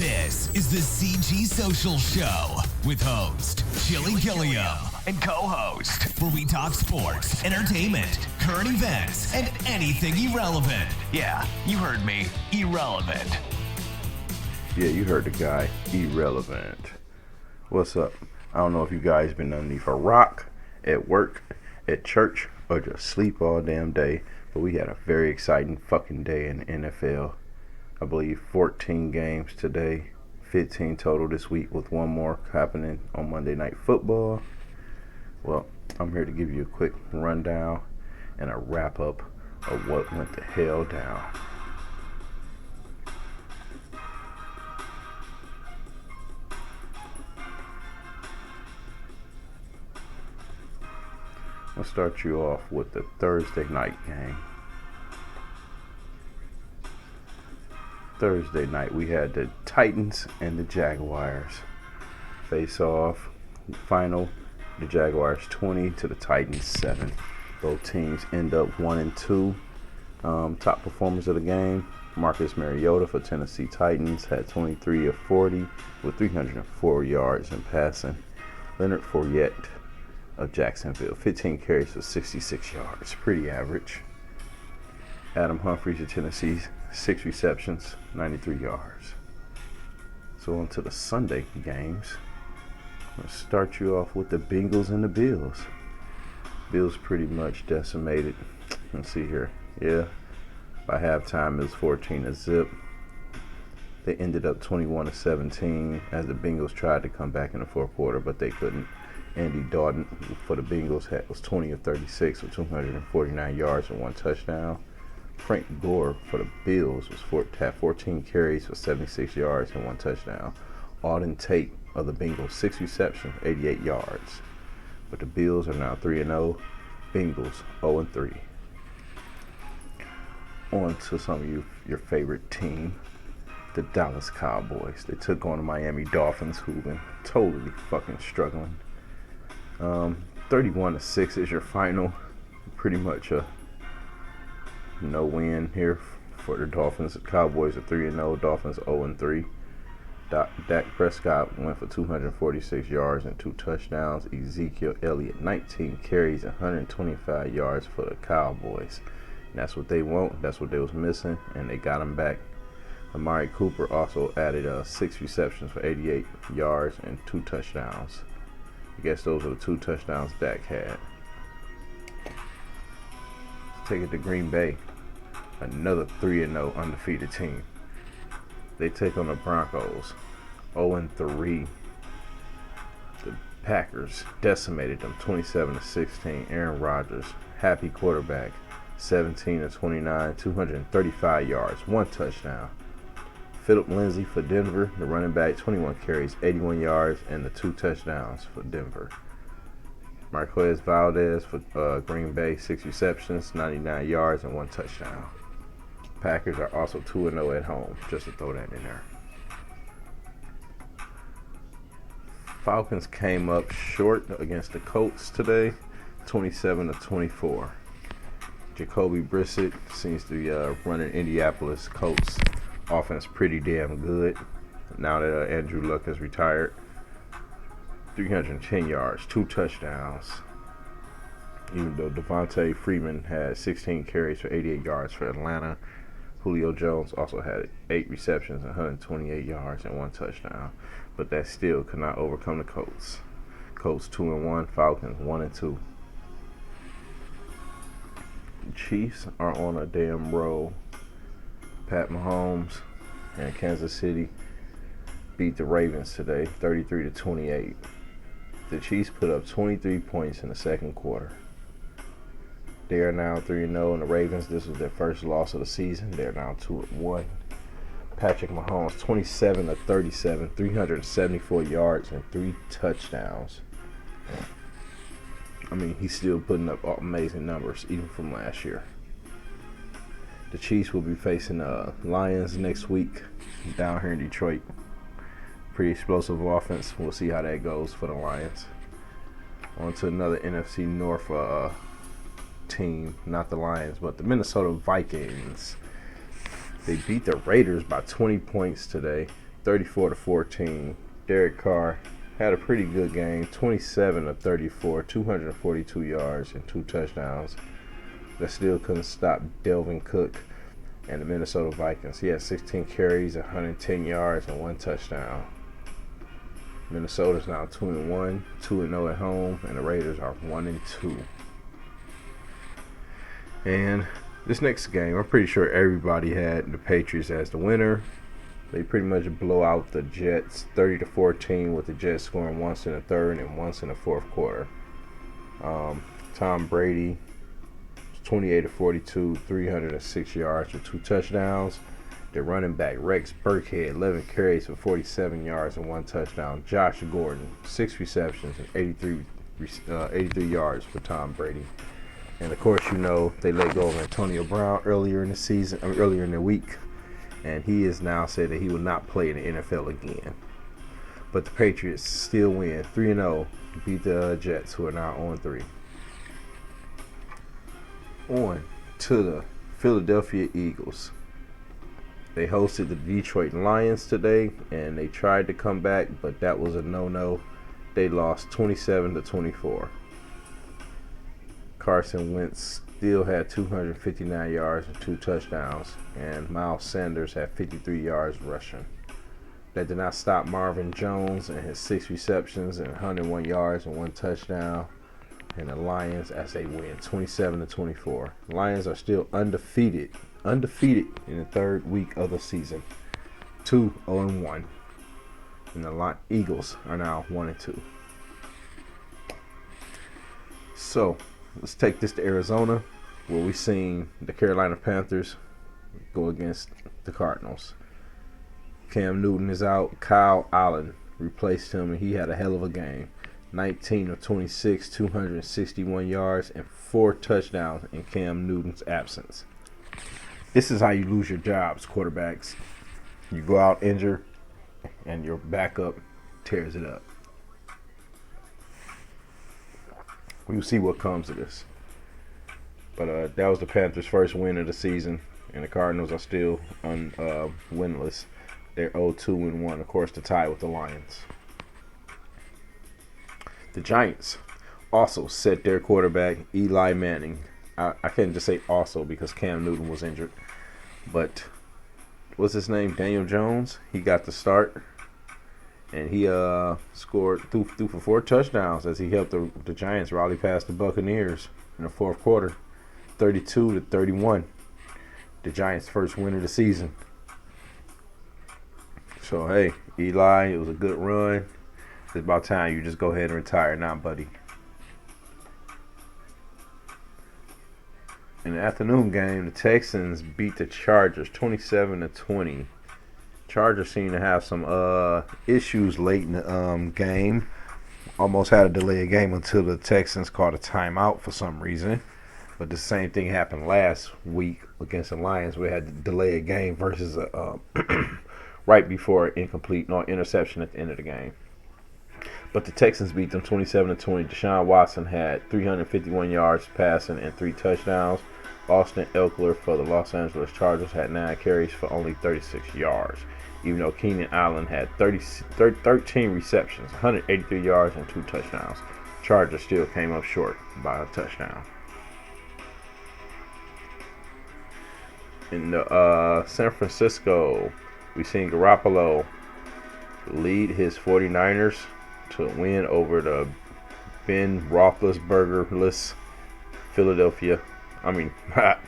This is the CG Social Show with host Chili Gilliam and co-host, where we talk sports, entertainment, current events, and anything irrelevant. Yeah, you heard me, irrelevant. Yeah, you heard the guy, irrelevant. What's up? I don't know if you guys been underneath a rock, at work, at church, or just sleep all damn day, but we had a very exciting fucking day in the NFL. I believe 14 games today, 15 total this week, with one more happening on Monday Night Football. Well, I'm here to give you a quick rundown and a wrap up of what went the hell down. I'll start you off with the Thursday night game. Thursday night, we had the Titans and the Jaguars face off. Final, the Jaguars 20 to the Titans 7. Both teams end up 1-2. Top performers of the game, Marcus Mariota for Tennessee Titans had 23 of 40 with 304 yards in passing. Leonard Fournette of Jacksonville, 15 carries for 66 yards, pretty average. Adam Humphries of Tennessee, 6 receptions, 93 yards. So on to the Sunday games. I'm going to start you off with the Bengals and the Bills. Bills pretty much decimated. Let's see here. Yeah, by halftime it was 14-0. They ended up 21-17 as the Bengals tried to come back in the fourth quarter, but they couldn't. Andy Dalton for the Bengals was 20 of 36 with 249 yards and 1 touchdown. Frank Gore for the Bills had 14 carries for 76 yards and 1 touchdown. Auden Tate of the Bengals, 6 receptions, 88 yards. But the Bills are now 3-0. Bengals 0-3. On to some of your favorite team, the Dallas Cowboys. They took on the Miami Dolphins, who've been totally fucking struggling. 31-6 is your final. Pretty much a no win here for the Dolphins. The Cowboys are 3-0, Dolphins 0-3. Dak Prescott went for 246 yards and 2 touchdowns. Ezekiel Elliott, 19 carries and 125 yards for the Cowboys. And that's what they want. That's what they was missing, and they got him back. Amari Cooper also added 6 receptions for 88 yards and 2 touchdowns. I guess those are the 2 touchdowns Dak had. Take it to Green Bay, another 3-0 undefeated team. They take on the Broncos, 0-3. The Packers decimated them, 27-16. Aaron Rodgers, happy quarterback, 17-29, 235 yards, 1 touchdown. Phillip Lindsay for Denver, the running back, 21 carries, 81 yards, and the 2 touchdowns for Denver. Marquez Valdez for Green Bay, 6 receptions, 99 yards, and 1 touchdown. Packers are also 2-0 at home, just to throw that in there. Falcons came up short against the Colts today, 27-24. Jacoby Brissett seems to be running Indianapolis Colts offense pretty damn good now that Andrew Luck has retired. 310 yards, 2 touchdowns. Even though Devontae Freeman had 16 carries for 88 yards for Atlanta, Julio Jones also had 8 receptions, 128 yards, and 1 touchdown. But that still could not overcome the Colts. Colts 2-1, Falcons 1-2. The Chiefs are on a damn roll. Pat Mahomes and Kansas City beat the Ravens today, 33-28. The Chiefs put up 23 points in the second quarter. They are now 3-0, and the Ravens, this was their first loss of the season. They're now 2-1. Patrick Mahomes, 27-37, 374 yards and 3 touchdowns. I mean, he's still putting up amazing numbers, even from last year. The Chiefs will be facing the Lions next week down here in Detroit. Pretty explosive offense. We'll see how that goes for the Lions. On to another NFC North team, not the Lions, but the Minnesota Vikings. They beat the Raiders by 20 points today. 34-14. Derek Carr had a pretty good game, 27 of 34, 242 yards and 2 touchdowns. That still couldn't stop Delvin Cook and the Minnesota Vikings. He had 16 carries, 110 yards, and 1 touchdown. Minnesota's now 2-1, 2-0 at home, and the Raiders are 1-2. And this next game, I'm pretty sure everybody had the Patriots as the winner. They pretty much blow out the Jets 30-14, with the Jets scoring once in the third and once in the fourth quarter. Tom Brady, 28-42, 306 yards with 2 touchdowns. Their running back, Rex Burkhead, 11 carries for 47 yards and 1 touchdown. Josh Gordon, 6 receptions and 83 yards for Tom Brady. And of course, you know, they let go of Antonio Brown earlier in the week. And he has now said that he will not play in the NFL again. But the Patriots still win 3-0 to beat the Jets, who are now 0-3. On to the Philadelphia Eagles. They hosted the Detroit Lions today, and they tried to come back, but that was a no-no. They lost 27-24. Carson Wentz still had 259 yards and 2 touchdowns, and Miles Sanders had 53 yards rushing. That did not stop Marvin Jones and his 6 receptions and 101 yards and 1 touchdown. And the Lions, as they win 27-24. The Lions are still undefeated in the third week of the season, 2-1. And the Eagles are now 1-2. So let's take this to Arizona, where we've seen the Carolina Panthers go against the Cardinals. Cam Newton is out. Kyle Allen replaced him, and he had a hell of a game. 19 of 26, 261 yards, and 4 touchdowns in Cam Newton's absence. This is how you lose your jobs, quarterbacks. You go out injured, and your backup tears it up. We'll see what comes of this. But that was the Panthers' first win of the season, and the Cardinals are still winless. They're 0-2-1, of course, to tie with the Lions. The Giants also set their quarterback, Eli Manning. I can't just say also because Cam Newton was injured. But what's his name? Daniel Jones. He got the start. And he scored threw for 4 touchdowns as he helped the Giants rally past the Buccaneers in the fourth quarter. 32-31. The Giants' first win of the season. So, hey, Eli, it was a good run. It's about time you just go ahead and retire now, buddy. In the afternoon game, the Texans beat the Chargers 27-20. Chargers seem to have some issues late in the game. Almost had to delay a game until the Texans called a timeout for some reason. But the same thing happened last week against the Lions. We had to delay a game versus right before interception at the end of the game. But the Texans beat them 27-20. Deshaun Watson had 351 yards passing and 3 touchdowns. Austin Eckler for the Los Angeles Chargers had 9 carries for only 36 yards. Even though Keenan Allen had 13 receptions, 183 yards, and 2 touchdowns. Chargers still came up short by a touchdown. In the San Francisco, we've seen Garoppolo lead his 49ers to win over the Ben Roethlisberger-less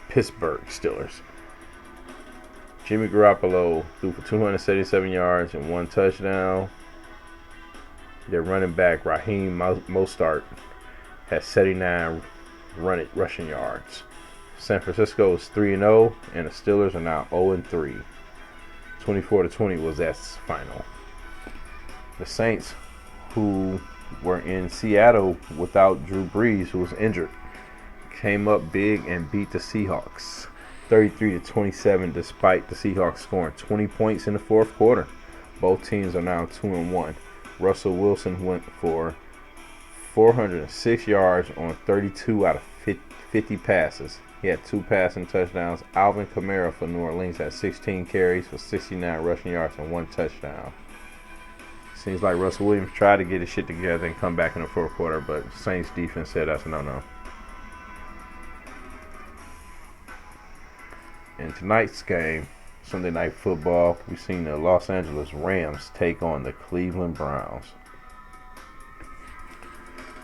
Pittsburgh Steelers. Jimmy Garoppolo threw for 277 yards and 1 touchdown. Their running back, Raheem Mostert, had 79 rushing yards. San Francisco is 3-0, and the Steelers are now 0-3. 24-20 was that final. The Saints, who were in Seattle without Drew Brees, who was injured, came up big and beat the Seahawks 33-27, despite the Seahawks scoring 20 points in the fourth quarter. Both teams are now 2-1. Russell Wilson went for 406 yards on 32 out of 50 passes. He had 2 passing touchdowns. Alvin Kamara for New Orleans had 16 carries for 69 rushing yards and 1 touchdown. Seems like Russell Williams tried to get his shit together and come back in the fourth quarter, but Saints defense said that's a no-no. In tonight's game, Sunday Night Football, we've seen the Los Angeles Rams take on the Cleveland Browns.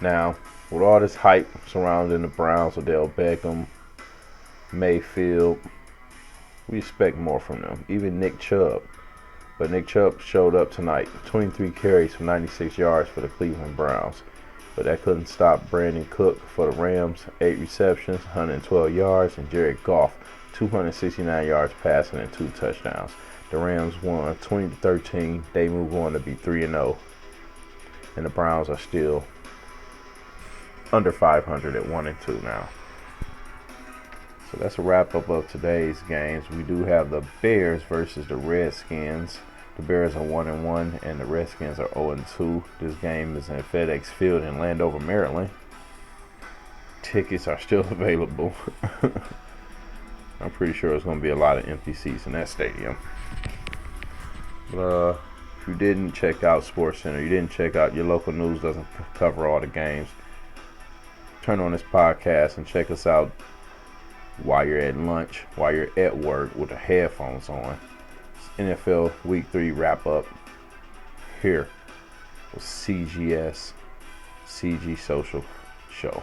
Now, with all this hype surrounding the Browns, Odell Beckham, Mayfield, we expect more from them. Even Nick Chubb. But Nick Chubb showed up tonight. 23 carries for 96 yards for the Cleveland Browns. But that couldn't stop Brandon Cook for the Rams. 8 receptions, 112 yards. And Jared Goff, 269 yards passing and 2 touchdowns. The Rams won 20-13. They move on to be 3-0. And the Browns are still under 500 at 1-2 now. So that's a wrap up of today's games. We do have the Bears versus the Redskins. The Bears are 1-1 and the Redskins are 0-2. This game is in FedEx Field in Landover, Maryland. Tickets are still available. I'm pretty sure it's going to be a lot of empty seats in that stadium. But if you didn't check out SportsCenter, you didn't check out your local news, doesn't cover all the games, turn on this podcast and check us out while you're at lunch, while you're at work with the headphones on. It's NFL Week 3 wrap up here with CGS CG Social Show.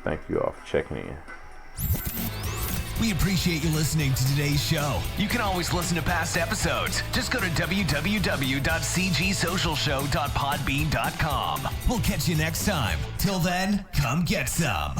Thank you all for checking in. We appreciate you listening to today's show. You can always listen to past episodes. Just go to www.cgsocialshow.podbean.com. We'll catch you next time. Till then, come get some.